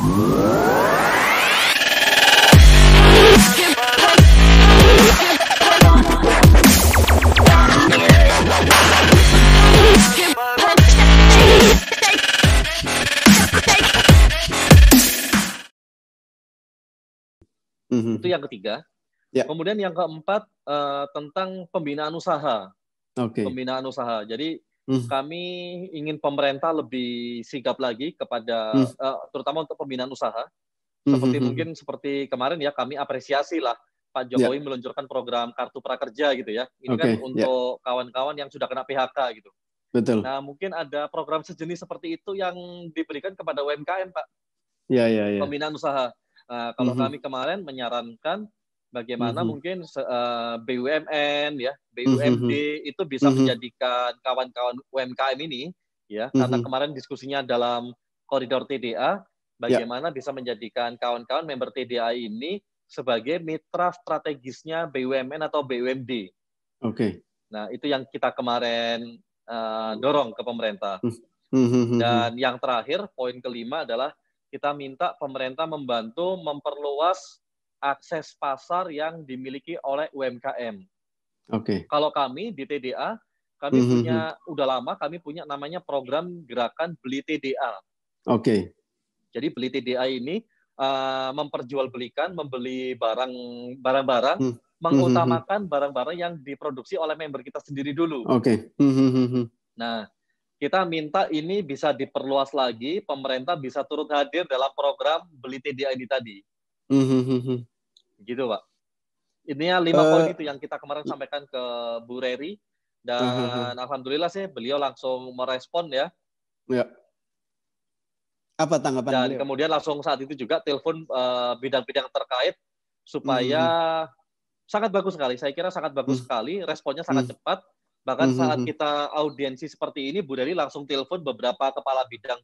Itu yang ketiga. Ya. Kemudian yang keempat tentang pembinaan usaha. Oke. Pembinaan usaha. Jadi kami ingin pemerintah lebih sigap lagi kepada terutama untuk pembinaan usaha. Seperti kemarin ya, kami apresiasi lah Pak Jokowi meluncurkan program Kartu Prakerja gitu ya. Ini kan untuk kawan-kawan yang sudah kena PHK gitu. Betul. Nah, mungkin ada program sejenis seperti itu yang diberikan kepada UMKM, Pak. Ya. Pembinaan usaha. Kalau kami kemarin menyarankan bagaimana mungkin BUMN ya, BUMD itu bisa menjadikan kawan-kawan UMKM ini ya, karena kemarin diskusinya dalam koridor TDA, bagaimana bisa menjadikan kawan-kawan member TDA ini sebagai mitra strategisnya BUMN atau BUMD. Oke. Nah, itu yang kita kemarin dorong ke pemerintah. Dan yang terakhir, poin kelima adalah kita minta pemerintah membantu memperluas akses pasar yang dimiliki oleh UMKM. Oke. Kalau kami di TDA, kami punya, udah lama kami punya namanya program gerakan Beli TDA. Oke. Jadi Beli TDA ini memperjualbelikan, membeli barang-barang, mengutamakan barang-barang yang diproduksi oleh member kita sendiri dulu. Oke. Nah, kita minta ini bisa diperluas lagi, pemerintah bisa turut hadir dalam program Beli TDA ini tadi. Gitu, Pak. Ini 5 poin itu yang kita kemarin sampaikan ke Bu Reri, dan alhamdulillah sih beliau langsung merespon ya. Ya. Apa tanggapan dan beliau? Kemudian langsung saat itu juga telepon bidang-bidang terkait supaya sangat bagus sekali. Saya kira sangat bagus sekali, responnya sangat cepat. Bahkan saat kita audiensi seperti ini, Bu Deli langsung telepon beberapa kepala bidang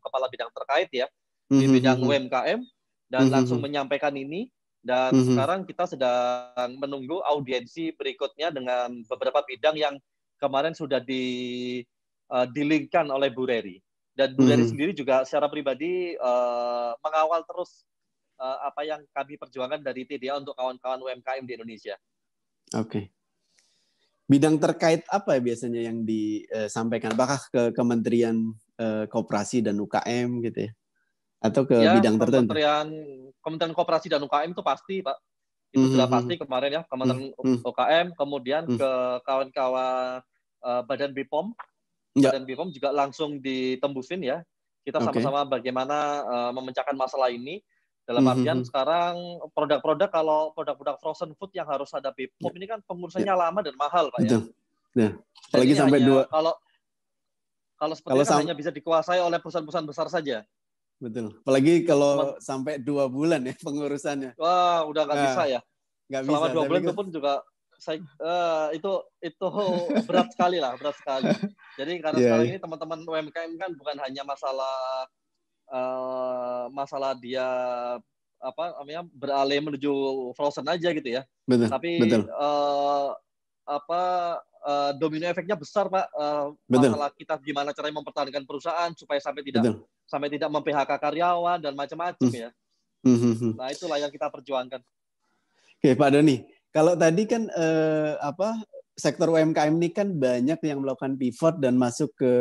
terkait ya di bidang UMKM dan langsung menyampaikan ini. Dan sekarang kita sedang menunggu audiensi berikutnya dengan beberapa bidang yang kemarin sudah di-link-kan oleh Bu Reri. Dan Bu Reri sendiri juga secara pribadi mengawal terus apa yang kami perjuangkan dari TDA untuk kawan-kawan UMKM di Indonesia. Oke. Bidang terkait apa biasanya yang disampaikan? Apakah ke Kementerian Koperasi dan UKM gitu ya? Atau ke bidang tertentu? Kementerian Koperasi dan UKM itu pasti, Pak. Itu sudah pasti kemarin ya, Kementerian UKM, kemudian ke kawan-kawan Badan BPOM. Badan BPOM juga langsung ditembusin ya. Kita sama-sama bagaimana memecahkan masalah ini. Dalam artian sekarang produk-produk, kalau produk-produk frozen food yang harus ada BPOM ini kan pengurusannya lama dan mahal, Pak. Betul. Ya. Apalagi sampai kalau seperti itu kan hanya bisa dikuasai oleh perusahaan-perusahaan besar saja. Betul. Apalagi kalau sampai 2 bulan ya pengurusannya. Wah, udah nggak bisa ya. Nggak Selama bisa. 2 bulan itu pun juga itu berat sekali lah, berat sekali. Jadi karena sekarang ini teman-teman UMKM kan bukan hanya masalah dia beralih menuju frozen aja gitu ya. Betul. Tapi betul. Domino efeknya besar, Pak. Masalah kita gimana caranya mempertahankan perusahaan supaya sampai tidak mem-PHK karyawan dan macam-macam ya. Nah, itulah yang kita perjuangkan. Oke, Pak Doni. Kalau tadi kan sektor UMKM ini kan banyak yang melakukan pivot dan masuk ke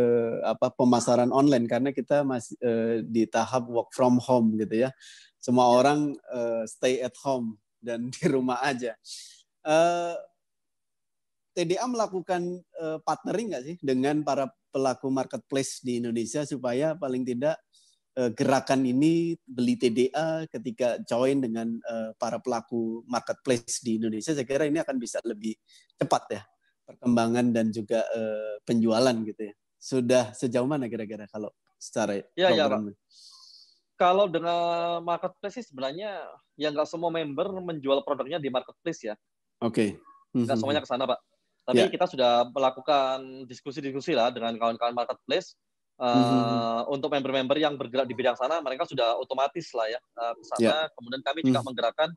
pemasaran online karena kita masih di tahap work from home gitu ya. Semua orang stay at home dan di rumah aja. TDA melakukan partnering nggak sih dengan para pelaku marketplace di Indonesia supaya paling tidak gerakan ini Beli TDA ketika join dengan para pelaku marketplace di Indonesia, saya kira ini akan bisa lebih cepat ya perkembangan dan juga penjualan gitu ya. Sudah sejauh mana kira-kira kalau secara program? Pak. Kalau dengan marketplace sih sebenarnya ya nggak semua member menjual produknya di marketplace ya. Oke. Nggak semuanya ke sana, Pak. Tapi kita sudah melakukan diskusi-diskusi lah dengan kawan-kawan marketplace. Untuk member-member yang bergerak di bidang sana, mereka sudah otomatis lah ya ke sana. Kemudian kami juga menggerakkan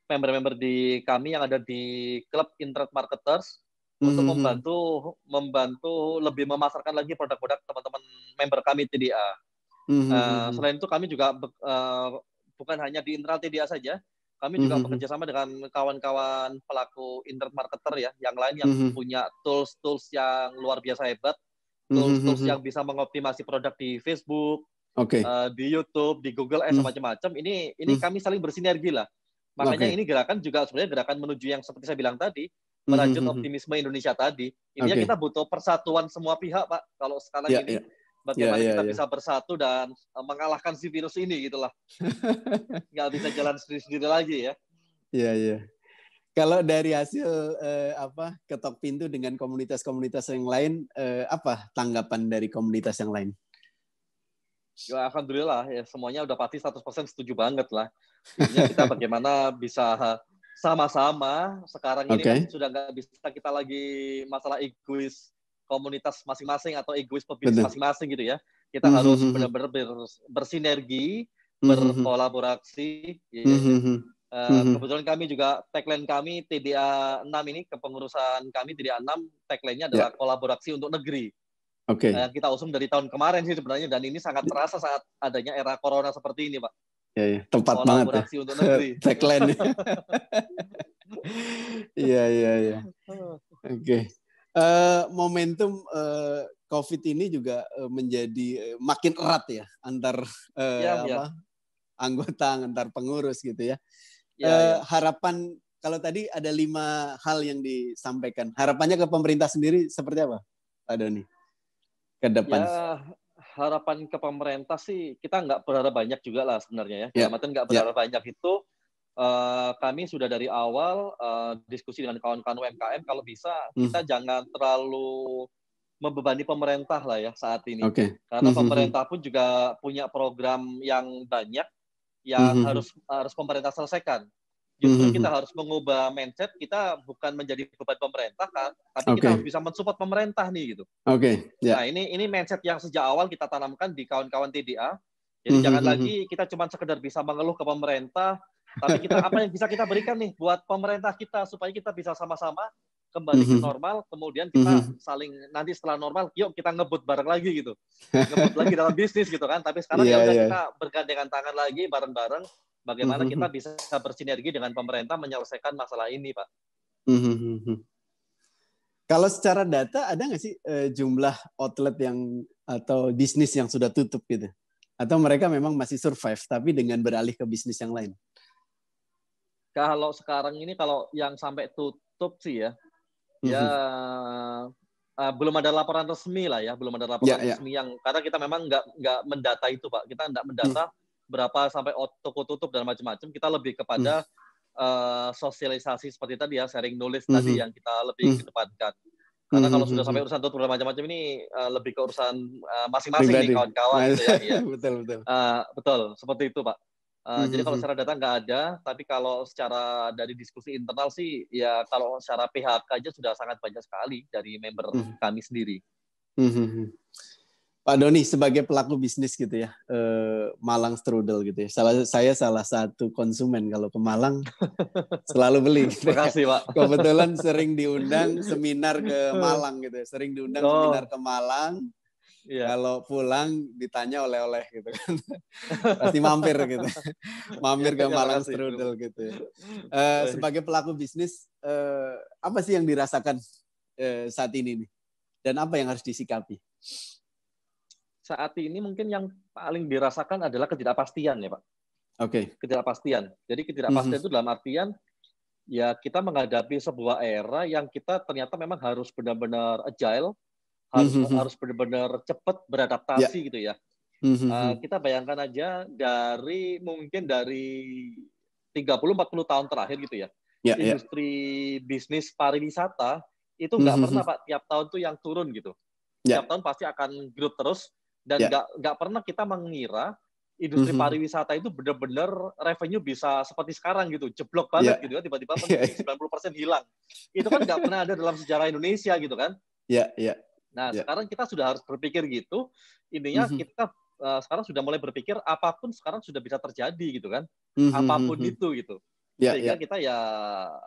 member-member di kami yang ada di klub internet marketers untuk membantu lebih memasarkan lagi produk-produk teman-teman member kami TDA. Selain itu kami juga bukan hanya di internal TDA saja, kami juga bekerja sama dengan kawan-kawan pelaku internet marketer ya, yang lain yang punya tools-tools yang luar biasa hebat, tools-tools yang bisa mengoptimasi produk di Facebook, di YouTube, di Google Ads, macam-macam. Ini kami saling bersinergi lah. Makanya ini gerakan juga sebenarnya gerakan menuju yang seperti saya bilang tadi, merajut optimisme Indonesia tadi. Intinya kita butuh persatuan semua pihak, Pak. Kalau sekarang ini, bagaimana kita bisa bersatu dan mengalahkan si virus ini, gitulah. Nggak bisa jalan sendiri-sendiri lagi ya. Iya. Kalau dari hasil ketok pintu dengan komunitas-komunitas yang lain, apa tanggapan dari komunitas yang lain? Ya, alhamdulillah ya, semuanya udah pasti 100% setuju banget lah. Intinya kita bagaimana bisa sama-sama sekarang ini kan sudah nggak bisa kita lagi masalah egois komunitas masing-masing atau egois pebisnis masing-masing gitu ya. Kita harus benar-benar bersinergi, berkolaborasi. Kebetulan kami juga tagline kami TDA 6 ini, kepengurusan kami TDA 6 tagline-nya adalah kolaborasi untuk negeri. Kita usung dari tahun kemarin sih sebenarnya, dan ini sangat terasa saat adanya era corona seperti ini, Pak. Ya, tepat banget ya. Kolaborasi untuk negeri. Tagline. Iya. Oke. Momentum COVID ini juga menjadi makin erat ya antar anggota, antar pengurus gitu ya. Harapan, kalau tadi ada 5 hal yang disampaikan. Harapannya ke pemerintah sendiri seperti apa, Pak Doni? Ke depan. Ya, harapan ke pemerintah sih kita nggak berharap banyak juga lah sebenarnya ya. Dalam artian nggak berharap banyak itu, kami sudah dari awal diskusi dengan kawan-kawan UMKM, kalau bisa kita jangan terlalu membebani pemerintah lah ya saat ini. Karena pemerintah pun juga punya program yang banyak yang harus pemerintah selesaikan. Justru kita harus mengubah mindset, kita bukan menjadi beban pemerintah kan, tapi kita harus bisa mensupport pemerintah nih gitu. Nah, ini mindset yang sejak awal kita tanamkan di kawan-kawan TDA. Jadi jangan lagi kita cuma sekedar bisa mengeluh ke pemerintah, tapi kita apa yang bisa kita berikan nih buat pemerintah kita supaya kita bisa sama-sama kembali ke normal, kemudian kita saling nanti setelah normal, yuk kita ngebut bareng lagi gitu. Ngebut lagi dalam bisnis gitu kan, tapi sekarang ya udah kita bergandengan tangan lagi bareng-bareng. Bagaimana kita bisa bersinergi dengan pemerintah menyelesaikan masalah ini, Pak? Kalau secara data ada nggak sih jumlah outlet yang atau bisnis yang sudah tutup gitu? Atau mereka memang masih survive tapi dengan beralih ke bisnis yang lain? Kalau sekarang ini kalau yang sampai tutup sih ya, belum ada laporan resmi lah ya, belum ada laporan resmi yang, karena kita memang nggak mendata itu, Pak. Kita nggak mendata berapa sampai toko tutup dan macam-macam. Kita lebih kepada sosialisasi seperti tadi ya, sharing knowledge tadi yang kita lebih kedepankan. Karena kalau sudah sampai urusan tutup dan macam-macam ini lebih ke urusan masing-masing nih kawan-kawan gitu ya. Betul, seperti itu, Pak. Jadi kalau secara data nggak ada, tapi kalau secara dari diskusi internal sih, ya kalau secara PHK aja sudah sangat banyak sekali dari member kami sendiri. Pak Doni, sebagai pelaku bisnis gitu ya, Malang Strudel gitu ya. Saya salah satu konsumen kalau ke Malang selalu beli. Gitu Terima kasih, Pak. Kebetulan sering diundang seminar ke Malang gitu ya. Sering diundang seminar ke Malang. Kalau pulang ditanya oleh-oleh gitu kan. Pasti mampir gitu. Mampir ke Malang Strudel gitu ya. Sebagai pelaku bisnis, apa sih yang dirasakan saat ini nih? Dan apa yang harus disikapi? Saat ini mungkin yang paling dirasakan adalah ketidakpastian ya, Pak. Ketidakpastian. Jadi ketidakpastian itu dalam artian ya kita menghadapi sebuah era yang kita ternyata memang harus benar-benar agile, harus benar-benar cepat beradaptasi gitu ya. Kita bayangkan aja mungkin dari 30-40 tahun terakhir gitu ya. Industri bisnis pariwisata itu nggak pernah, Pak, tiap tahun tuh yang turun gitu. Tiap tahun pasti akan growth terus. Dan nggak pernah kita mengira industri pariwisata itu benar-benar revenue bisa seperti sekarang gitu, jeblok banget gitu ya, tiba-tiba 90% hilang. Itu kan nggak pernah ada dalam sejarah Indonesia gitu kan. Nah, sekarang kita sudah harus berpikir gitu, intinya kita sekarang sudah mulai berpikir apapun sekarang sudah bisa terjadi gitu kan, apapun itu gitu. Sehingga kita ya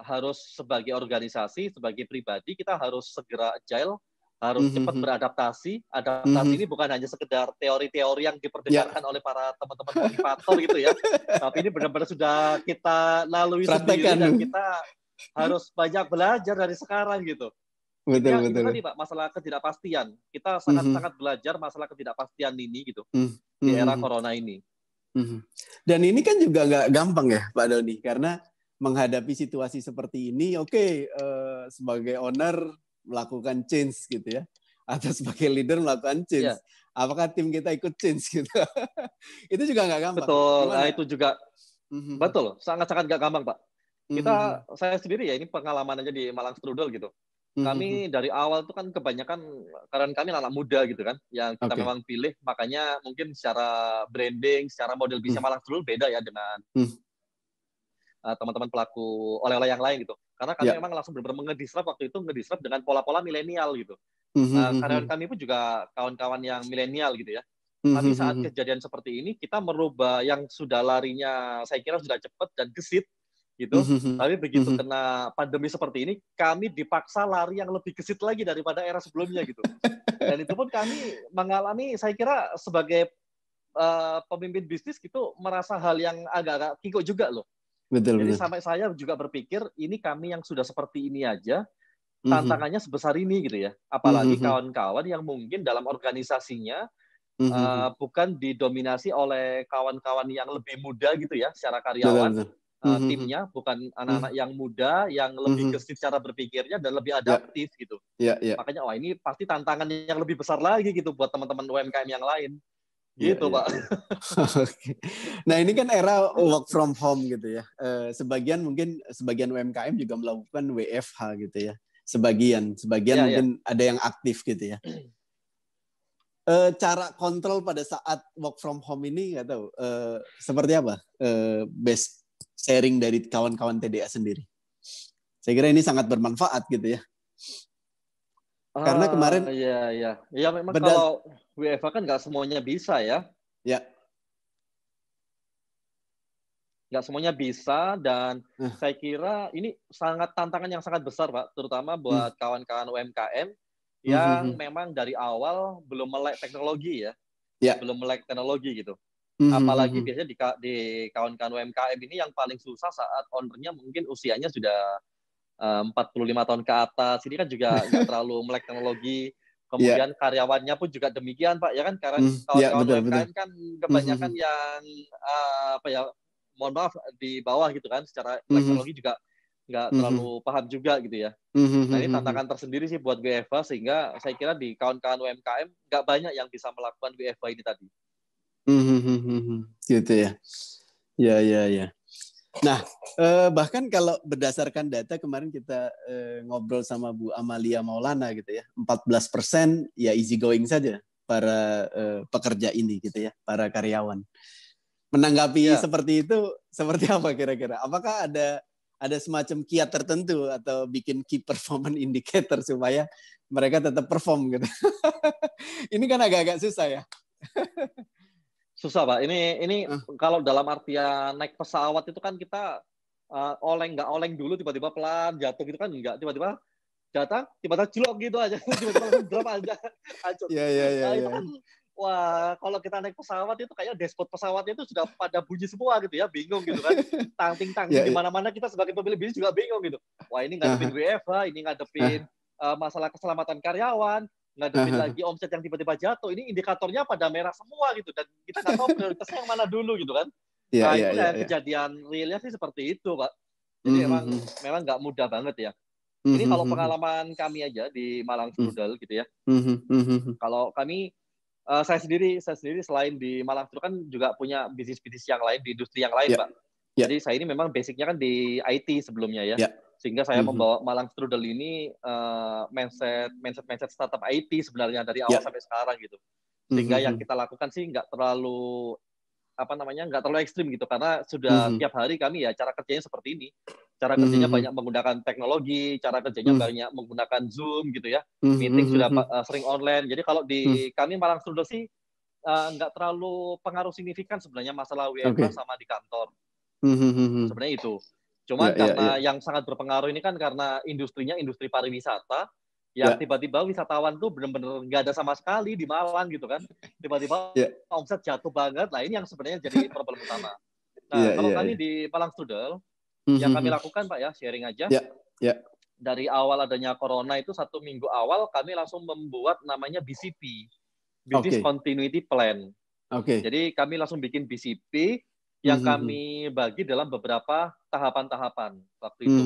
harus sebagai organisasi, sebagai pribadi, kita harus segera agile, harus cepat beradaptasi. Adaptasi ini bukan hanya sekedar teori-teori yang diperdengarkan oleh para teman-teman motivator gitu ya, tapi ini benar-benar sudah kita lalui sendiri dan kita harus banyak belajar dari sekarang gitu. Betul. Itu tadi Pak, masalah ketidakpastian. Kita sangat-sangat belajar masalah ketidakpastian ini gitu di era corona ini. Dan ini kan juga nggak gampang ya Pak Doni, karena menghadapi situasi seperti ini, sebagai owner melakukan change gitu ya, atau sebagai leader melakukan change. Yeah. Apakah tim kita ikut change gitu? Itu juga nggak gampang. Betul, nah, itu juga betul, sangat-sangat nggak gampang Pak. Saya sendiri ya, ini pengalaman aja di Malang Strudel gitu. Kami dari awal itu kan kebanyakan karena kami anak muda gitu kan, yang kita memang pilih, makanya mungkin secara branding, secara model bisnis Malang Strudel beda ya dengan teman-teman pelaku oleh-oleh yang lain gitu. Karena kami memang langsung benar-benar ngedisrupt waktu itu, dengan pola-pola milenial gitu. Karyawan kami pun juga kawan-kawan yang milenial gitu ya. Tapi saat kejadian seperti ini, kita merubah yang sudah larinya, saya kira sudah cepat dan gesit, gitu. Tapi begitu kena pandemi seperti ini, kami dipaksa lari yang lebih gesit lagi daripada era sebelumnya gitu. Dan itu pun kami mengalami, saya kira sebagai pemimpin bisnis gitu, merasa hal yang agak-agak kikuk juga loh. Jadi sampai saya juga berpikir, ini kami yang sudah seperti ini aja, tantangannya sebesar ini gitu ya. Apalagi kawan-kawan yang mungkin dalam organisasinya bukan didominasi oleh kawan-kawan yang lebih muda gitu ya, secara karyawan. Timnya bukan anak-anak yang muda, yang lebih gesit cara berpikirnya dan lebih adaptif gitu. Makanya ini pasti tantangan yang lebih besar lagi gitu buat teman-teman UMKM yang lain. Gitu Pak. Nah ini kan era work from home gitu ya. Sebagian UMKM juga melakukan WFH gitu ya. Sebagian mungkin ada yang aktif gitu ya. Cara kontrol pada saat work from home ini nggak tahu seperti apa, best sharing dari kawan-kawan TDA sendiri. Saya kira ini sangat bermanfaat gitu ya. Karena kemarin ya memang kalau WFH kan nggak semuanya bisa ya. Ya. Nggak semuanya bisa, dan saya kira ini tantangan yang sangat besar Pak, terutama buat kawan-kawan UMKM yang memang dari awal belum melek teknologi ya. Belum melek teknologi gitu. Apalagi biasanya di kawan-kawan UMKM ini yang paling susah saat ownernya mungkin usianya sudah 45 tahun ke atas. Ini kan juga nggak terlalu melek teknologi. Kemudian karyawannya pun juga demikian Pak, ya kan? Karena kawan-kawan UMKM kan kebanyakan yang mohon maaf di bawah gitu kan, secara teknologi juga nggak terlalu paham juga gitu ya. Nah ini tantangan tersendiri sih buat WFH, sehingga saya kira di kawan-kawan UMKM nggak banyak yang bisa melakukan WFH ini tadi. Gitu ya. Ya. Nah, bahkan kalau berdasarkan data kemarin kita ngobrol sama Bu Amalia Maulana gitu ya, 14% ya easy going saja para pekerja ini gitu ya, para karyawan. Menanggapi seperti itu, seperti apa kira-kira? Apakah ada semacam kiat tertentu atau bikin key performance indicator supaya mereka tetap perform gitu? Ini kan agak-agak susah ya. Susah Pak. Ini kalau dalam artian naik pesawat itu kan kita nggak oleng dulu, tiba-tiba pelan jatuh gitu kan, nggak tiba-tiba datang, tiba-tiba jelok gitu aja, tiba-tiba langsung drop aja. Itu kan, wah kalau kita naik pesawat itu kayak dashboard pesawatnya itu sudah pada bunyi semua gitu ya, bingung gitu kan. Tangting di mana-mana, kita sebagai pemilik bisnis juga bingung gitu. Wah ini ngadepin WFH, ini ngadepin masalah keselamatan karyawan, ngadepin lagi omset yang tiba-tiba jatuh, ini indikatornya pada merah semua gitu, dan kita nggak tahu prioritasnya yang mana dulu gitu kan. Itu kejadian realnya sih seperti itu Pak. Jadi memang nggak mudah banget ya. Ini kalau pengalaman kami aja di Malang Strudel gitu ya. Kalau kami, saya sendiri selain di Malang Strudel kan juga punya bisnis-bisnis yang lain di industri yang lain Pak. Jadi saya ini memang basicnya kan di IT sebelumnya ya. Sehingga saya membawa Malang Strudel ini mindset startup IT sebenarnya dari awal sampai sekarang gitu. Sehingga yang kita lakukan sih nggak terlalu ekstrim gitu, karena sudah tiap hari kami ya cara kerjanya seperti ini. Cara kerjanya banyak menggunakan teknologi, cara kerjanya banyak menggunakan Zoom gitu ya. Meeting sudah sering online. Jadi kalau di kami Malang Strudel sih nggak terlalu pengaruh signifikan sebenarnya masalah WFH sama di kantor. Sebenarnya itu. Cuma karena yang sangat berpengaruh ini kan karena industrinya industri pariwisata, yang tiba-tiba wisatawan tuh benar-benar nggak ada sama sekali di Malang gitu kan. Tiba-tiba omset jatuh banget. Nah ini yang sebenarnya jadi problem utama. Nah kalau kami di Malang Strudel, yang kami lakukan Pak ya, sharing aja. Dari awal adanya corona itu 1 minggu awal kami langsung membuat namanya BCP, Business Continuity Plan. Jadi kami langsung bikin BCP yang kami bagi dalam beberapa tahapan-tahapan waktu itu.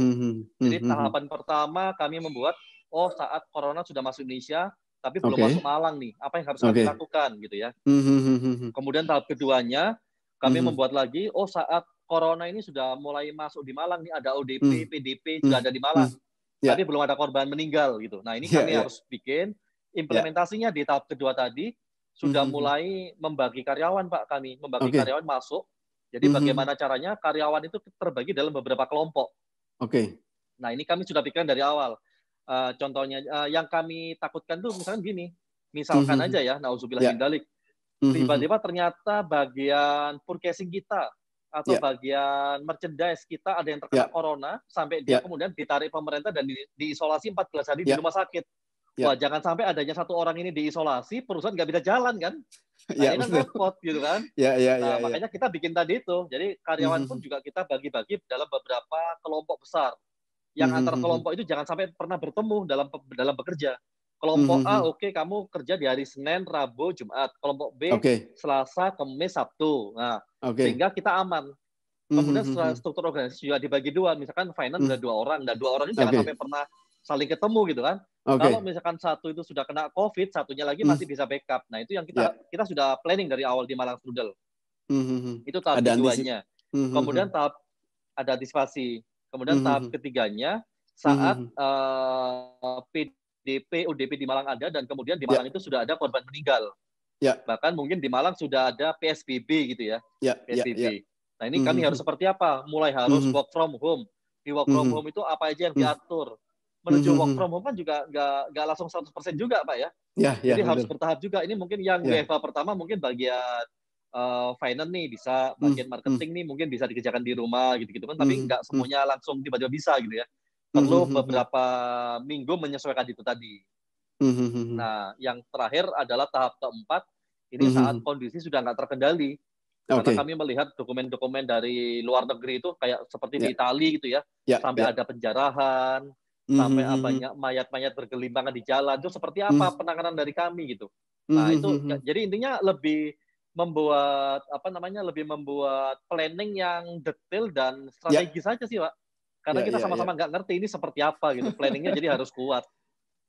Jadi tahapan pertama kami membuat, saat corona sudah masuk Indonesia, tapi belum masuk Malang nih, apa yang harus kami lakukan gitu ya. Kemudian tahap keduanya, kami membuat lagi, saat corona ini sudah mulai masuk di Malang nih, ada ODP, PDP sudah ada di Malang, tapi belum ada korban meninggal gitu. Nah ini kami harus bikin implementasinya di tahap kedua tadi, sudah mulai membagi karyawan Pak kami, membagi karyawan masuk. Jadi bagaimana caranya karyawan itu terbagi dalam beberapa kelompok. Nah ini kami sudah pikirkan dari awal. Contohnya yang kami takutkan tuh misalkan gini, misalkan aja ya, nauzubillah min dzalik, tiba-tiba ternyata bagian purchasing kita atau bagian merchandise kita ada yang terkena corona, sampai dia kemudian ditarik pemerintah dan diisolasi 14 hari di rumah sakit. Wah, jangan sampai adanya 1 orang ini diisolasi, perusahaan nggak bisa jalan kan? Nah, ini kan repot gitu kan? Nah, makanya kita bikin tadi itu. Jadi karyawan pun juga kita bagi-bagi dalam beberapa kelompok besar. Yang antar kelompok itu jangan sampai pernah bertemu dalam bekerja. Kelompok A, kamu kerja di hari Senin, Rabu, Jumat. Kelompok B, Selasa, Kamis, Sabtu. Nah, sehingga kita aman. Kemudian struktur organisasi juga dibagi 2. Misalkan finance ada 2 orang. Dan 2 orang ini jangan sampai pernah saling ketemu gitu kan. Kalau misalkan satu itu sudah kena COVID, satunya lagi masih bisa backup. Nah, itu yang kita sudah planning dari awal di Malang Strudel. Itu tahap keduanya. Kemudian tahap ada antisipasi. Kemudian tahap ketiganya saat PDP, ODP di Malang ada dan kemudian di Malang itu sudah ada korban meninggal. Bahkan mungkin di Malang sudah ada PSBB gitu ya. PSBB. Nah ini kami harus seperti apa? Mulai harus work from home. Di work from home itu apa aja yang diatur? Menuju work from home kan juga nggak langsung 100% juga Pak ya. Jadi harus bertahap juga. Ini mungkin yang WFH pertama mungkin bagian finance nih bisa, bagian marketing nih mungkin bisa dikerjakan di rumah gitu-gitu kan, tapi nggak semuanya langsung tiba-tiba bisa gitu ya. Perlu beberapa minggu menyesuaikan itu tadi. Nah, yang terakhir adalah tahap keempat, ini saat kondisi sudah nggak terkendali. Karena kami melihat dokumen-dokumen dari luar negeri itu kayak seperti di Italia gitu ya, sampai ada penjarahan, sampai banyak mayat-mayat bergelimpangan di jalan, itu seperti apa penanganan dari kami gitu. Nah, itu jadi intinya lebih membuat planning yang detail dan strategis saja sih Pak, karena kita sama-sama nggak ngerti ini seperti apa gitu, planningnya jadi harus kuat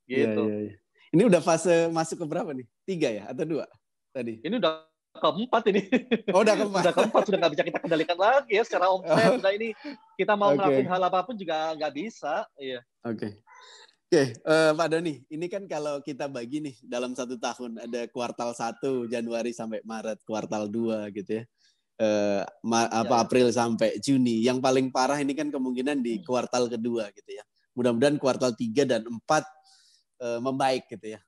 gitu. Ini udah fase masuk ke berapa nih? 3 ya atau 2 tadi? Ini udah keempat ini. Udah keempat. Udah keempat, sudah nggak bisa kita kendalikan lagi ya secara omset. Sudah ini kita mau ngelakuin hal apapun juga nggak bisa. Iya. Pak Doni, ini kan kalau kita bagi nih dalam 1 tahun ada kuartal 1 Januari sampai Maret, kuartal 2 gitu ya. April sampai Juni. Yang paling parah ini kan kemungkinan di kuartal kedua gitu ya. Mudah-mudahan kuartal 3 dan 4 membaik gitu ya.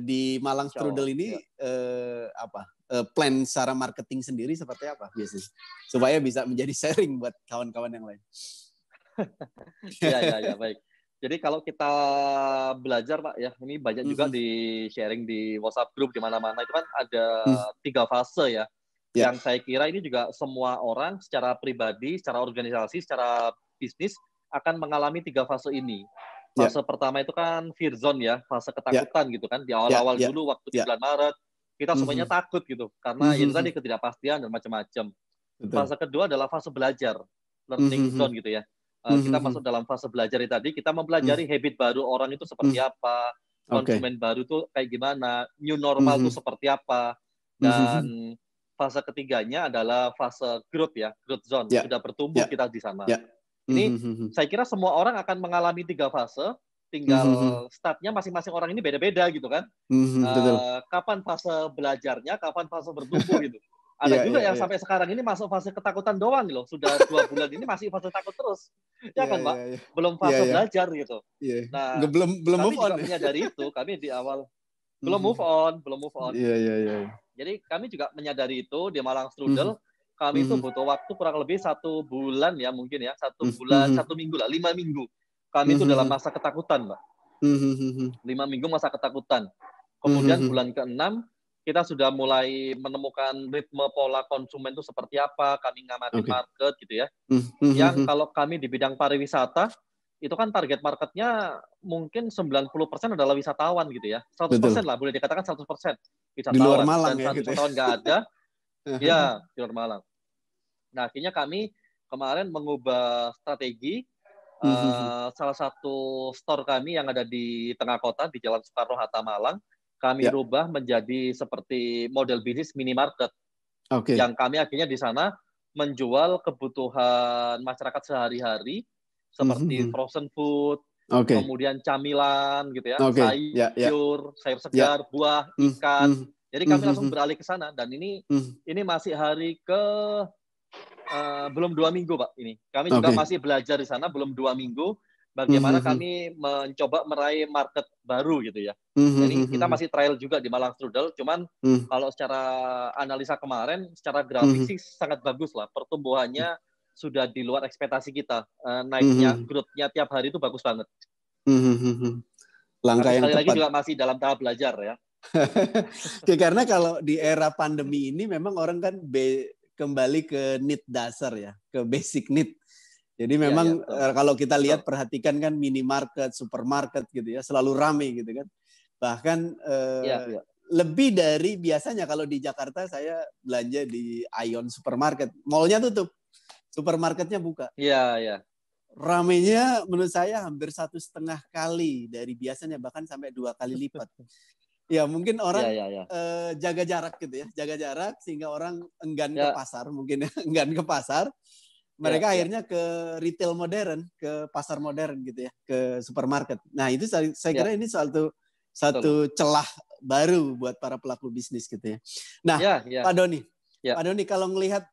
Di Malang Strudel ini plan secara marketing sendiri seperti apa biasanya? Supaya bisa menjadi sharing buat kawan-kawan yang lain. Ya, baik. Jadi kalau kita belajar Pak ya, ini banyak juga di sharing di WhatsApp group di mana-mana itu kan ada 3 fase ya. Yang saya kira ini juga semua orang secara pribadi, secara organisasi, secara bisnis akan mengalami 3 fase ini. Fase pertama itu kan fear zone ya, fase ketakutan gitu kan. Di awal-awal dulu waktu di bulan Maret kita semuanya takut gitu karena itu tadi ketidakpastian dan macam-macam. Fase kedua adalah fase belajar, learning zone gitu ya. Kita masuk dalam fase belajar tadi, kita mempelajari habit baru orang itu seperti apa, konsumen baru itu kayak gimana, new normal itu seperti apa, dan fase ketiganya adalah fase growth ya, growth zone, sudah bertumbuh kita di sana. Ini saya kira semua orang akan mengalami 3 fase, tinggal startnya masing-masing orang ini beda-beda gitu kan. Kapan fase belajarnya, kapan fase bertumbuh gitu. Ada juga yang sampai sekarang ini masuk fase ketakutan doang loh. Sudah 2 bulan ini masih fase takut terus. Ya kan Pak? Belum fase belajar gitu. Nah, belum move on. Kami juga menyadari itu. Kami di awal belum move on. Jadi kami juga menyadari itu di Malang Strudel. Kami itu butuh waktu kurang lebih 1 bulan ya mungkin ya. 1 bulan, 1 minggu lah, 5 minggu. Kami itu dalam masa ketakutan Pak. Mhm. 5 minggu masa ketakutan. Kemudian bulan ke-6 kita sudah mulai menemukan ritme pola konsumen itu seperti apa, kami ngamatin market gitu ya. Yang kalau kami di bidang pariwisata, itu kan target marketnya mungkin 90% adalah wisatawan gitu ya. 100% lah, boleh dikatakan 100% Di luar wisatawan. Malang Dan ya saat gitu ya. wisatawan nggak ada, ya di luar Malang. Nah, akhirnya kami kemarin mengubah strategi. Salah satu store kami yang ada di tengah kota, di Jalan Soekarno-Hatta Malang, kami rubah menjadi seperti model bisnis minimarket. Yang kami akhirnya di sana menjual kebutuhan masyarakat sehari-hari seperti frozen food, kemudian camilan gitu ya, sayur, sayur segar, buah, ikan. Jadi kami langsung beralih ke sana dan ini masih hari ke belum 2 minggu Pak ini. Kami juga masih belajar di sana belum 2 minggu. Bagaimana kami mencoba meraih market baru gitu ya. Jadi kita masih trial juga di Malang Strudel, cuman kalau secara analisa kemarin, secara grafik sih sangat bagus lah. Pertumbuhannya sudah di luar ekspektasi kita. Naiknya, growth-nya tiap hari itu bagus banget. Langkah tapi yang sekali tepat. lagi juga masih dalam tahap belajar ya. Karena kalau di era pandemi ini memang orang kan kembali ke need dasar ya, ke basic need. Jadi memang kalau kita lihat perhatikan kan minimarket, supermarket gitu ya, selalu ramai gitu kan. Bahkan lebih dari biasanya kalau di Jakarta saya belanja di Ion Supermarket, mallnya tutup, supermarketnya buka. Iya. Ramainya menurut saya hampir 1,5 kali dari biasanya, bahkan sampai 2 kali lipat. Ya mungkin orang jaga jarak gitu ya, jaga jarak sehingga orang enggan ke pasar, mungkin enggan ke pasar. Mereka akhirnya ke retail modern, ke pasar modern gitu ya, ke supermarket. Nah itu saya kira ini satu celah baru buat para pelaku bisnis gitu ya. Nah Pak Doni, Pak Doni kalau melihat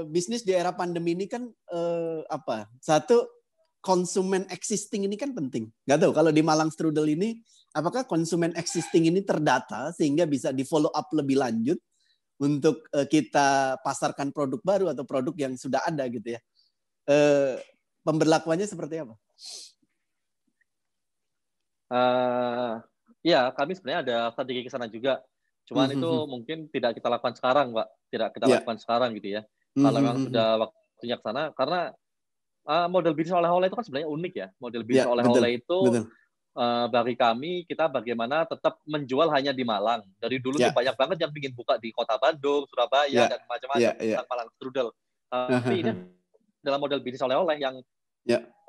bisnis di era pandemi ini kan satu, konsumen existing ini kan penting. Nggak tahu kalau di Malang Strudel ini apakah konsumen existing ini terdata sehingga bisa di follow up lebih lanjut untuk kita pasarkan produk baru atau produk yang sudah ada gitu ya. Pemberlakuannya seperti apa? Ya, kami sebenarnya ada strategi ke sana juga. Cuman itu mungkin tidak kita lakukan sekarang, Pak. Tidak kita lakukan sekarang gitu ya. Kalau memang sudah waktunya ke sana, karena model bisnis oleh-oleh itu kan sebenarnya unik ya. Model bisnis oleh-oleh itu bagi kami, kita bagaimana tetap menjual hanya di Malang. Dari dulu tuh banyak banget yang ingin buka di Kota Bandung, Surabaya, dan macam-macam tentang Malang Strudel. Tapi ini dalam model bisnis oleh-oleh yang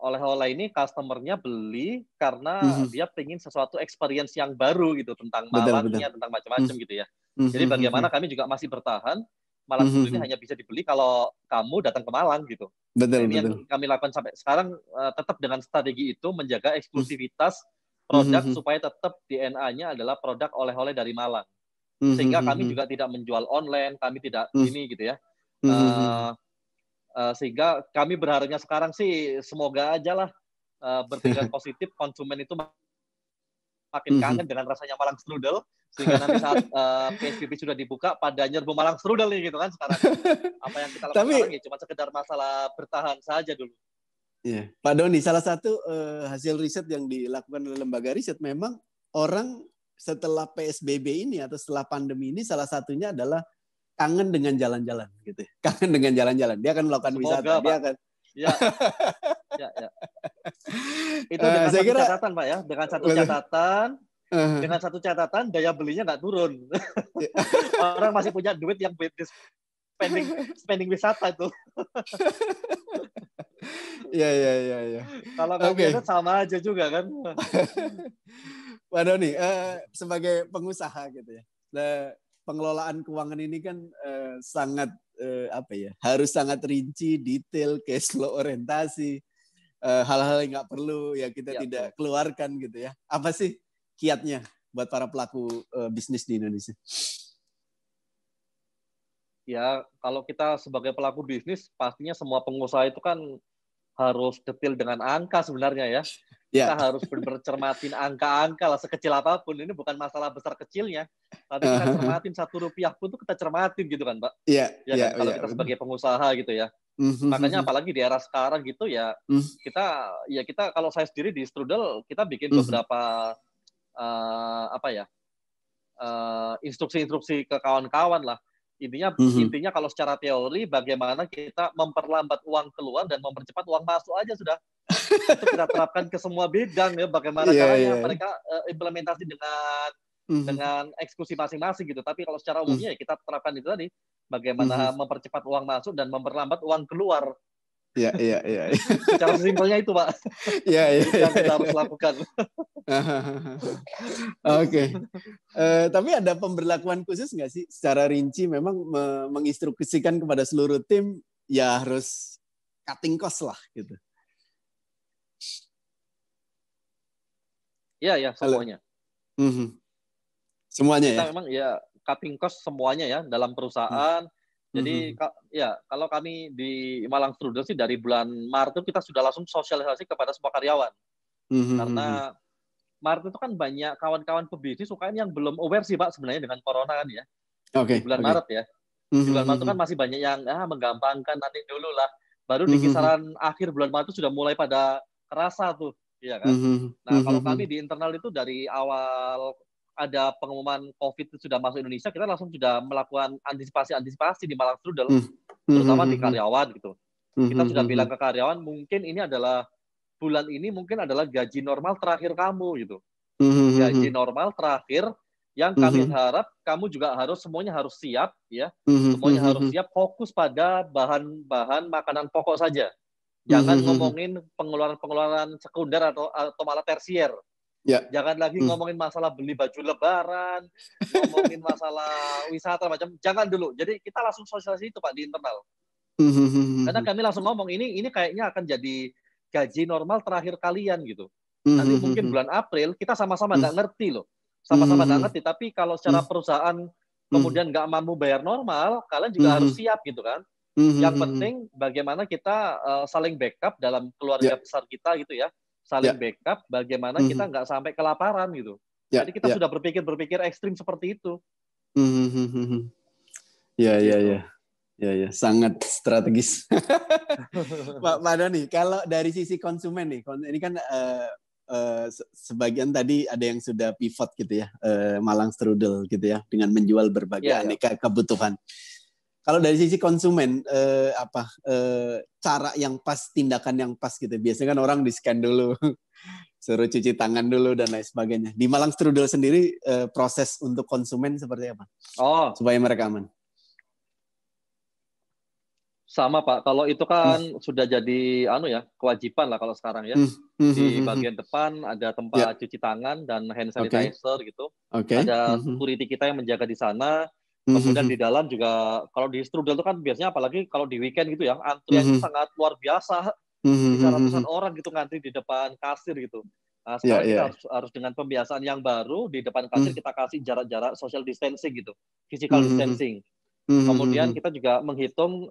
oleh-oleh ini customer-nya beli karena dia pengen sesuatu experience yang baru gitu tentang Malangnya, tentang macam-macam gitu ya. Jadi bagaimana kami juga masih bertahan, Malang Strudel ini hanya bisa dibeli kalau kamu datang ke Malang gitu. Ini yang kami lakukan sampai sekarang, tetap dengan strategi itu menjaga eksklusivitas produk supaya tetap DNA-nya adalah produk oleh-oleh dari Malang. Sehingga kami juga tidak menjual online, kami tidak ini gitu ya. Sehingga kami berharapnya sekarang sih semoga aja lah berpikiran positif, konsumen itu makin kangen dengan rasanya Malang Strudel, sehingga nanti saat PSBB sudah dibuka pada nyerbu Malang Strudel nih gitu kan sekarang. Apa yang kita lakukan sekarang ya cuma sekedar masalah bertahan saja dulu. Iya. Pak Doni, salah satu hasil riset yang dilakukan oleh lembaga riset, memang orang setelah PSBB ini atau setelah pandemi ini salah satunya adalah kangen dengan jalan-jalan gitu. Kangen dengan jalan-jalan. Dia akan melakukan wisata. Dia akan ya. Itu dengan satu catatan, Pak ya. Dengan satu catatan daya belinya nggak turun. Orang masih punya duit yang spending wisata itu. Iya. Kalau kami ada sama aja juga kan. Pak Doni, sebagai pengusaha gitu ya, pengelolaan keuangan ini kan sangat harus sangat rinci, detail, cash flow orientasi, hal-hal yang nggak perlu ya kita tidak keluarkan gitu ya. Apa sih kiatnya buat para pelaku bisnis di Indonesia? Ya, kalau kita sebagai pelaku bisnis, pastinya semua pengusaha itu kan harus detail dengan angka sebenarnya ya. Kita harus benar-benar cermatin angka-angka lah, sekecil apapun. Ini bukan masalah besar kecilnya, tapi kita cermatin 1 rupiah pun tuh kita cermatin gitu kan, Pak. Iya. Kalau kita sebagai pengusaha gitu ya. Makanya apalagi di era sekarang gitu ya, kita kalau saya sendiri di Strudel kita bikin beberapa instruksi-instruksi ke kawan-kawan lah. Intinya kalau secara teori bagaimana kita memperlambat uang keluar dan mempercepat uang masuk aja sudah. Itu kita terapkan ke semua bidang ya. Bagaimana caranya mereka implementasi dengan eksekusi masing-masing gitu. Tapi kalau secara umumnya ya kita terapkan itu tadi. Bagaimana mempercepat uang masuk dan memperlambat uang keluar. Iya. Secara simpelnya itu, Pak. Iya. Yang kita harus lakukan. Oke. Tapi ada pemberlakuan khusus nggak sih? Secara rinci memang menginstruksikan kepada seluruh tim ya harus cutting cost lah gitu. Iya, semuanya. Semuanya kita memang ya cutting cost semuanya ya dalam perusahaan. Jadi ya kalau kami di Malang Strudel sih dari bulan Maret itu kita sudah langsung sosialisasi kepada semua karyawan. Karena Maret itu kan banyak kawan-kawan pebisnis UKM yang belum aware sih Pak sebenarnya dengan corona kan ya. Di bulan Maret ya. Di bulan Maret itu kan masih banyak yang menggampangkan nanti dulu lah. Baru di kisaran akhir bulan Maret itu sudah mulai pada kerasa tuh, ya kan. Nah kalau kami di internal itu dari awal ada pengumuman COVID itu sudah masuk Indonesia, kita langsung sudah melakukan antisipasi di Malang Strudel, terutama di karyawan gitu. Kita sudah bilang ke karyawan, mungkin ini adalah bulan ini mungkin adalah gaji normal terakhir kamu gitu. Gaji normal terakhir yang kami harap kamu juga semuanya harus siap ya. Semuanya harus siap fokus pada bahan-bahan makanan pokok saja. Jangan ngomongin pengeluaran sekunder atau malah tersier. Ya. Jangan lagi ngomongin masalah beli baju lebaran, ngomongin masalah wisata macam, jangan dulu. Jadi kita langsung sosialisasi itu Pak di internal. Karena kami langsung ngomong ini kayaknya akan jadi gaji normal terakhir kalian gitu. Nanti mungkin bulan April kita sama-sama nggak ngerti loh, sama-sama nggak ngerti. Tapi kalau secara perusahaan kemudian nggak mampu bayar normal, kalian juga harus siap gitu kan. Yang penting bagaimana kita saling backup dalam keluarga besar kita gitu ya. Saling backup, bagaimana kita nggak sampai kelaparan gitu. Jadi kita sudah berpikir ekstrim seperti itu. Ya, sangat strategis. Pak Doni, kalau dari sisi konsumen nih, ini kan sebagian tadi ada yang sudah pivot gitu ya, Malang Strudel gitu ya, dengan menjual berbagai aneka kebutuhan. Kalau dari sisi konsumen, cara yang pas, tindakan yang pas gitu. Biasanya kan orang di-scan dulu, suruh cuci tangan dulu dan lain sebagainya. Di Malang Strudel sendiri, proses untuk konsumen seperti apa? Supaya mereka aman. Sama Pak, kalau itu kan sudah jadi kewajiban lah kalau sekarang ya. Di bagian depan ada tempat cuci tangan dan hand sanitizer gitu. Ada security kita yang menjaga di sana. Kemudian di dalam juga, kalau di Strudel itu kan biasanya apalagi kalau di weekend gitu ya, antrian itu sangat luar biasa. Bisa ratusan orang gitu ngantri di depan kasir gitu. Nah, sekarang kita harus dengan pembiasaan yang baru, di depan kasir kita kasih jarak-jarak social distancing gitu, physical distancing. Kemudian kita juga menghitung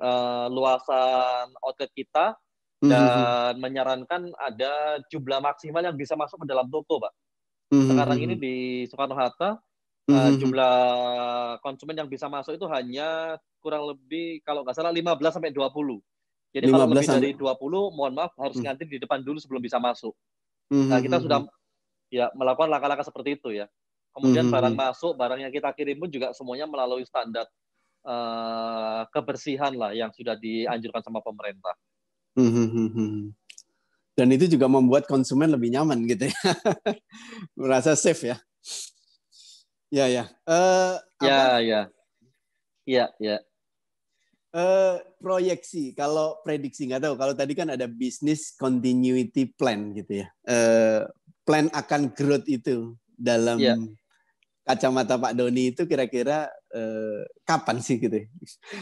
luasan outlet kita dan menyarankan ada jumlah maksimal yang bisa masuk ke dalam toko, Pak. Sekarang ini di Soekarno-Hatta, jumlah konsumen yang bisa masuk itu hanya kurang lebih kalau nggak salah 15-20. Jadi kalau lebih dari 20, mohon maaf harus ngantri di depan dulu sebelum bisa masuk. Nah, kita sudah melakukan langkah-langkah seperti itu ya. Kemudian barang masuk, barang yang kita kirim pun juga semuanya melalui standar kebersihan lah yang sudah dianjurkan sama pemerintah. Dan itu juga membuat konsumen lebih nyaman gitu ya. Merasa safe ya. Ya. Proyeksi, kalau prediksi nggak tahu. Kalau tadi kan ada business continuity plan gitu ya. Plan akan growth itu dalam kacamata Pak Doni itu kira-kira kapan sih gitu?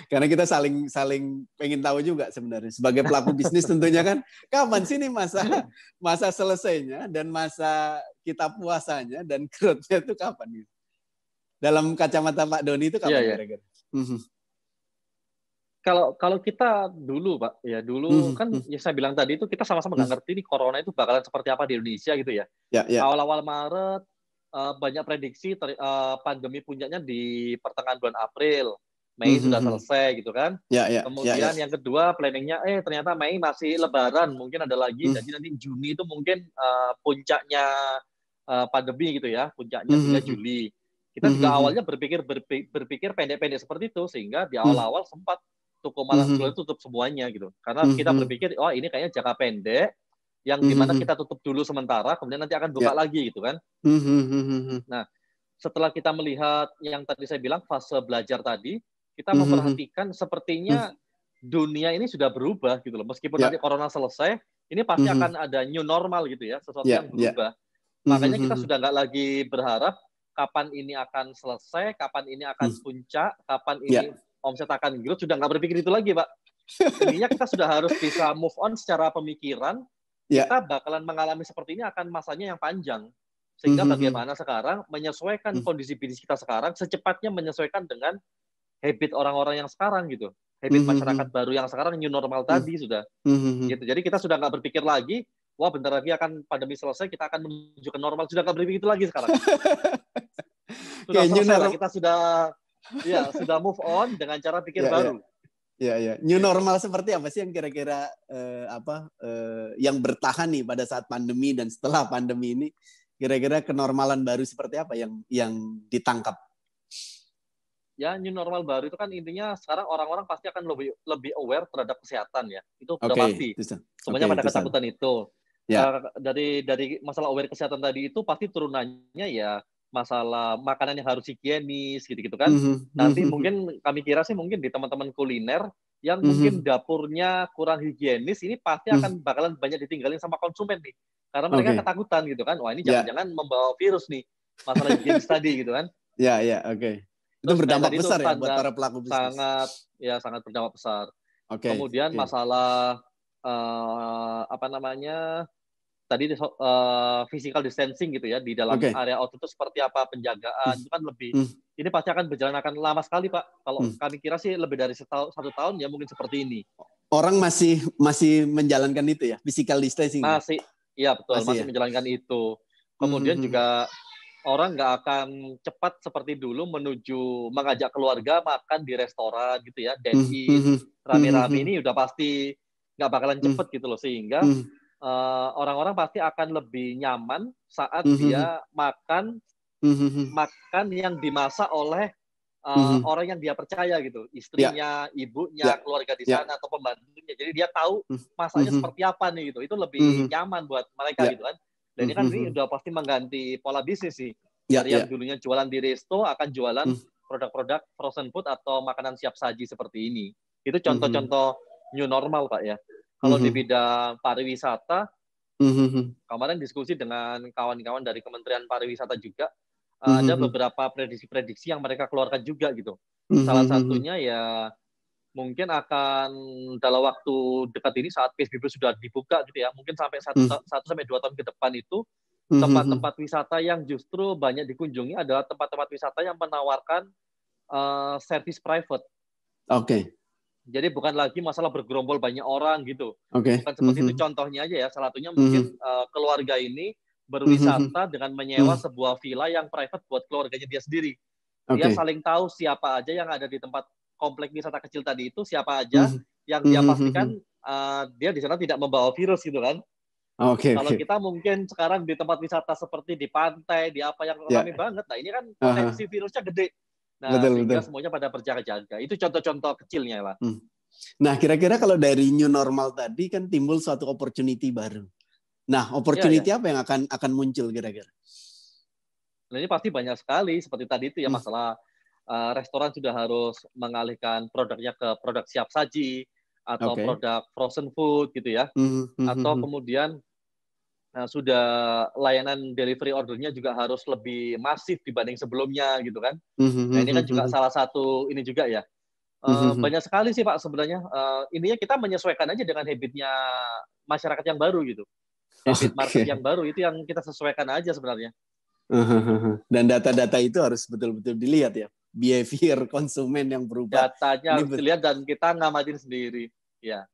Karena kita saling pengen tahu juga sebenarnya. Sebagai pelaku bisnis tentunya kan kapan sih nih masa selesainya dan masa kita puasanya dan growth-nya itu kapan gitu? Dalam kacamata Pak Doni itu kapan kira-kira? Kalau kita dulu Pak, ya dulu kan ya saya bilang tadi itu kita sama-sama nggak ngerti nih corona itu bakalan seperti apa di Indonesia gitu ya. Awal-awal Maret banyak prediksi pandemi puncaknya di pertengahan bulan April. Mei sudah selesai gitu kan. Kemudian ya. yang kedua planningnya ternyata Mei masih Lebaran, mungkin ada lagi. Jadi nanti Juni itu mungkin puncaknya pandemi gitu ya, puncaknya sehingga Juli. Kita juga awalnya berpikir pendek-pendek seperti itu, sehingga di awal-awal sempat toko Malang Glory tutup semuanya gitu. Karena kita berpikir, oh ini kayaknya jangka pendek, yang dimana kita tutup dulu sementara, kemudian nanti akan buka lagi gitu kan. Nah, setelah kita melihat yang tadi saya bilang fase belajar tadi, kita memperhatikan sepertinya dunia ini sudah berubah gitu loh. Meskipun nanti corona selesai, ini pasti akan ada new normal gitu ya, sesuatu yang berubah. Makanya kita sudah nggak lagi berharap kapan ini akan selesai, kapan ini akan puncak, kapan ini omset akan growth, sudah nggak berpikir itu lagi, Pak. Intinya kita sudah harus bisa move on secara pemikiran, kita bakalan mengalami seperti ini akan masanya yang panjang. Sehingga bagaimana sekarang menyesuaikan kondisi bisnis kita sekarang, secepatnya menyesuaikan dengan habit orang-orang yang sekarang gitu. Habit masyarakat baru yang sekarang new normal tadi sudah. Gitu. Jadi kita sudah nggak berpikir lagi, wah bentar lagi akan pandemi selesai, kita akan menuju ke normal. Sudah nggak berpikir itu lagi sekarang. Sudah selesai lah, kita sudah move on dengan cara pikir baru. New normal seperti apa sih yang kira-kira yang bertahan nih pada saat pandemi dan setelah pandemi ini? Kira-kira kenormalan baru seperti apa yang ditangkap? Ya, new normal baru itu kan intinya sekarang orang-orang pasti akan lebih aware terhadap kesehatan ya. Itu sudah pasti. Semuanya pada ketakutan itu. Dari masalah aware kesehatan tadi itu pasti turunannya ya masalah makanan yang harus higienis gitu-gitu kan. Nanti mungkin kami kira sih mungkin di teman-teman kuliner yang mungkin dapurnya kurang higienis ini pasti akan bakalan banyak ditinggalin sama konsumen nih. Karena mereka ketakutan gitu kan. Wah, ini jangan-jangan membawa virus nih. Masalah higienis tadi gitu kan. Itu berdampak besar ya buat para pelaku bisnis. Sangat berdampak besar. Kemudian masalah tadi physical distancing gitu ya di dalam area outlet itu seperti apa penjagaan itu kan lebih ini pasti akan berjalan akan lama sekali Pak. Kalau kami kira sih lebih dari satu tahun ya mungkin seperti ini. Orang masih menjalankan itu ya physical distancing. Iya betul masih menjalankan itu. Kemudian juga orang nggak akan cepat seperti dulu menuju mengajak keluarga makan di restoran gitu ya, dine-in, rame-rame ini udah pasti nggak bakalan cepet gitu loh, sehingga orang-orang pasti akan lebih nyaman saat dia makan yang dimasak oleh orang yang dia percaya gitu, istrinya, ibunya, keluarga di sana atau pembantunya. Jadi dia tahu masaknya seperti apa nih gitu. Itu lebih nyaman buat mereka gitu kan. Dan ini kan ini udah pasti mengganti pola bisnis sih. Dari yang dulunya jualan di resto akan jualan produk-produk frozen food atau makanan siap saji seperti ini. Itu contoh-contoh new normal Pak ya. Kalau di bidang pariwisata, kemarin diskusi dengan kawan-kawan dari Kementerian Pariwisata juga, ada beberapa prediksi-prediksi yang mereka keluarkan juga gitu. Salah satunya ya mungkin akan dalam waktu dekat ini saat PSBB sudah dibuka gitu ya, mungkin sampai 1-2 tahun ke depan itu tempat-tempat wisata yang justru banyak dikunjungi adalah tempat-tempat wisata yang menawarkan service private. Jadi bukan lagi masalah bergerombol banyak orang gitu. Bukan seperti itu, contohnya aja ya. Salah satunya mungkin keluarga ini berwisata dengan menyewa sebuah villa yang private buat keluarganya dia sendiri. Dia saling tahu siapa aja yang ada di tempat komplek wisata kecil tadi itu, siapa aja yang dia pastikan dia di sana tidak membawa virus gitu kan. Kalau kita mungkin sekarang di tempat wisata seperti di pantai, di apa yang ramai banget, nah ini kan potensi virusnya gede. Nah, sehingga semuanya pada berjaga-jaga. Itu contoh-contoh kecilnya, Pak. Nah, kira-kira kalau dari new normal tadi kan timbul suatu opportunity baru. Nah, opportunity apa yang akan muncul kira-kira? Nah, ini pasti banyak sekali. Seperti tadi itu ya, masalah restoran sudah harus mengalihkan produknya ke produk siap saji, atau produk frozen food gitu ya. Atau kemudian sudah layanan delivery ordernya juga harus lebih masif dibanding sebelumnya gitu kan. Nah ini kan juga salah satu ini juga ya. Banyak sekali sih Pak sebenarnya. Intinya kita menyesuaikan aja dengan habitnya masyarakat yang baru gitu. Habit market yang baru itu yang kita sesuaikan aja sebenarnya. Dan data-data itu harus betul-betul dilihat ya. Behavior konsumen yang berubah. Datanya harus dilihat dan kita ngamatin sendiri. Ya.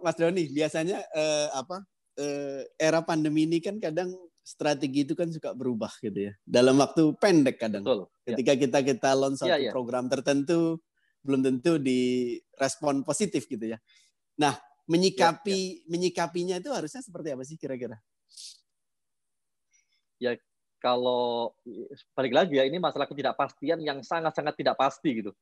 Mas Doni, biasanya era pandemi ini kan kadang strategi itu kan suka berubah gitu ya. Dalam waktu pendek kadang. Betul. Ketika kita launch satu program tertentu, belum tentu direspon positif gitu ya. Nah, menyikapinya itu harusnya seperti apa sih kira-kira? Ya, kalau balik lagi ya, ini masalah ketidakpastian yang sangat-sangat tidak pasti gitu.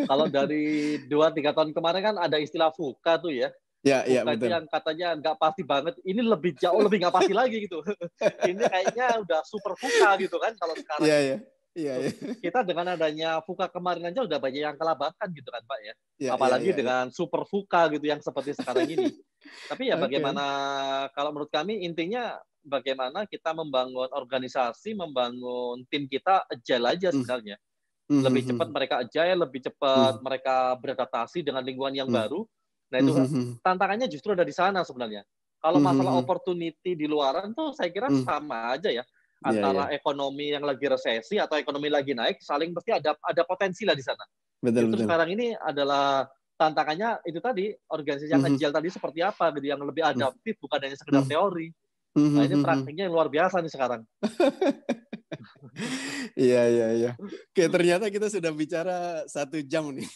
Kalau dari 2-3 tahun kemarin kan ada istilah VUCA tuh ya. VUCA itu yang katanya nggak pasti banget. Ini jauh lebih nggak pasti lagi gitu. Ini kayaknya udah super VUCA gitu kan kalau sekarang. Iya. Kita dengan adanya VUCA kemarin aja udah banyak yang kelabakan gitu kan Pak ya. Apalagi dengan super VUCA gitu yang seperti sekarang ini. Tapi ya bagaimana, kalau menurut kami intinya bagaimana kita membangun organisasi, membangun tim kita agile aja sebenarnya. Lebih cepat mereka agile, lebih cepat mereka beradaptasi dengan lingkungan yang baru. Nah itu tantangannya justru ada di sana sebenarnya. Kalau masalah opportunity di luaran tuh saya kira sama aja ya. Antara ekonomi yang lagi resesi atau ekonomi lagi naik, saling pasti ada potensi lah di sana. Justru sekarang ini adalah tantangannya itu tadi, organisasi yang agile tadi seperti apa gitu, yang lebih adaptif, bukan hanya sekedar teori. Nah ini praktiknya luar biasa nih sekarang. Iya. Oke, ternyata kita sudah bicara 1 jam nih.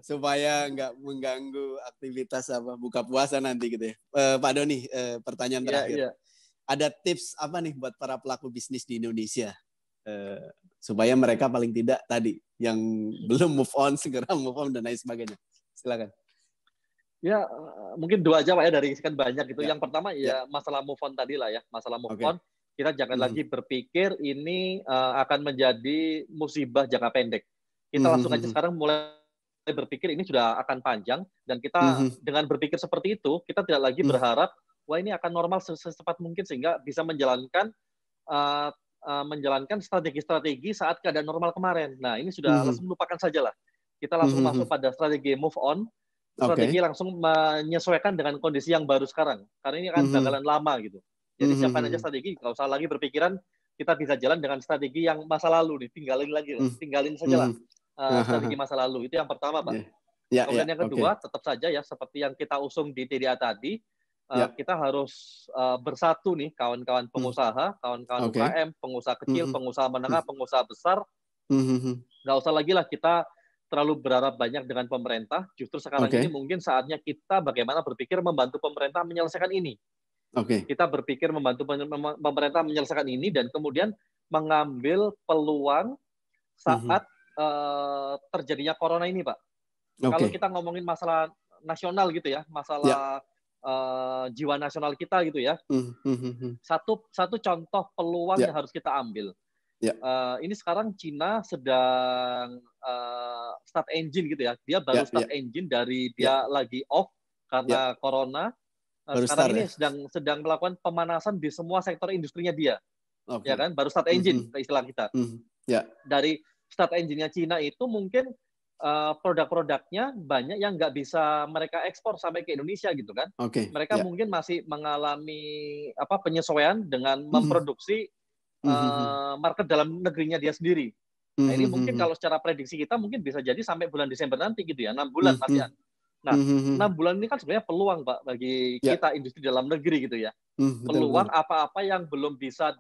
Supaya nggak mengganggu aktivitas buka puasa nanti gitu ya. Pak Doni, pertanyaan terakhir. Ada tips apa nih buat para pelaku bisnis di Indonesia supaya mereka paling tidak tadi yang belum move on segera move on dan lain sebagainya? Silakan. Ya mungkin 2 aja Pak ya, dari sekian banyak gitu. Yang pertama masalah move on tadi lah ya, masalah move on. Kita jangan lagi berpikir ini akan menjadi musibah jangka pendek. Kita langsung aja sekarang mulai berpikir ini sudah akan panjang, dan kita dengan berpikir seperti itu kita tidak lagi berharap wah ini akan normal secepat mungkin sehingga bisa menjalankan strategi-strategi saat keadaan normal kemarin. Nah ini sudah langsung lupakan saja lah. Kita langsung masuk pada strategi move on, strategi langsung menyesuaikan dengan kondisi yang baru sekarang. Karena ini kan bakalan lama gitu. Jadi siapkan aja strategi, nggak usah lagi berpikiran kita bisa jalan dengan strategi yang masa lalu nih, tinggalin saja lah strategi masa lalu. Itu yang pertama Pak. Kemudian yang kedua, tetap saja ya seperti yang kita usung di TDA tadi. Kita harus bersatu nih kawan-kawan pengusaha, kawan-kawan UKM, pengusaha kecil, pengusaha menengah, pengusaha besar. Nggak usah lagi lah kita terlalu berharap banyak dengan pemerintah. Justru sekarang ini mungkin saatnya kita bagaimana berpikir membantu pemerintah menyelesaikan ini. Kita berpikir membantu pemerintah menyelesaikan ini dan kemudian mengambil peluang saat terjadinya corona ini Pak. Kalau kita ngomongin masalah nasional gitu ya, masalah jiwa nasional kita gitu ya. Satu contoh peluang yang harus kita ambil. Ini sekarang Cina sedang start engine gitu ya. Dia baru start engine dari dia lagi off karena corona. Sekarang ini sedang melakukan pemanasan di semua sektor industrinya dia. Ya kan, baru start engine istilah kita. Dari start engine-nya Cina itu mungkin produk-produknya banyak yang nggak bisa mereka ekspor sampai ke Indonesia gitu kan. Mereka mungkin masih mengalami penyesuaian dengan memproduksi market dalam negerinya dia sendiri. Nah ini mungkin kalau secara prediksi kita mungkin bisa jadi sampai bulan Desember nanti gitu ya, 6 bulan Mas Yan. Nah 6 bulan ini kan sebenarnya peluang Pak bagi kita industri dalam negeri gitu ya. Peluang apa-apa yang belum bisa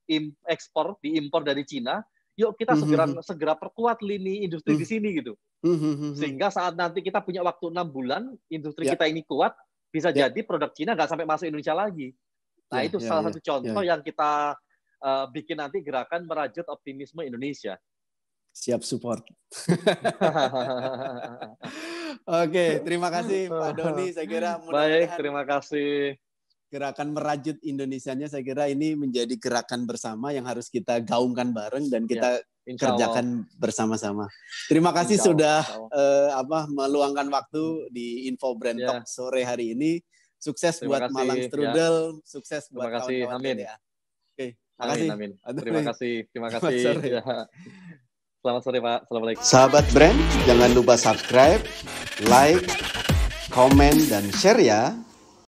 diimpor dari Cina, yuk kita segera perkuat lini industri di sini gitu. Sehingga saat nanti kita punya waktu 6 bulan, industri kita ini kuat, bisa jadi produk Cina nggak sampai masuk Indonesia lagi. Nah itu salah satu contoh yang kita bikin nanti gerakan merajut optimisme Indonesia. Siap support. Oke, terima kasih Pak Doni. Saya kira baik, terima kasih. Gerakan merajut Indonesianya saya kira ini menjadi gerakan bersama yang harus kita gaungkan bareng dan kita kerjakan bersama-sama. Terima kasih sudah meluangkan waktu di Info Brand Talk sore hari ini. Sukses buat Malang Strudel, sukses buat kawan-kawan TDA. Oke, makasih. Amin. Terima kasih. Selamat sore Pak. Assalamualaikum. Sahabat brand, jangan lupa subscribe, like, komen, dan share ya.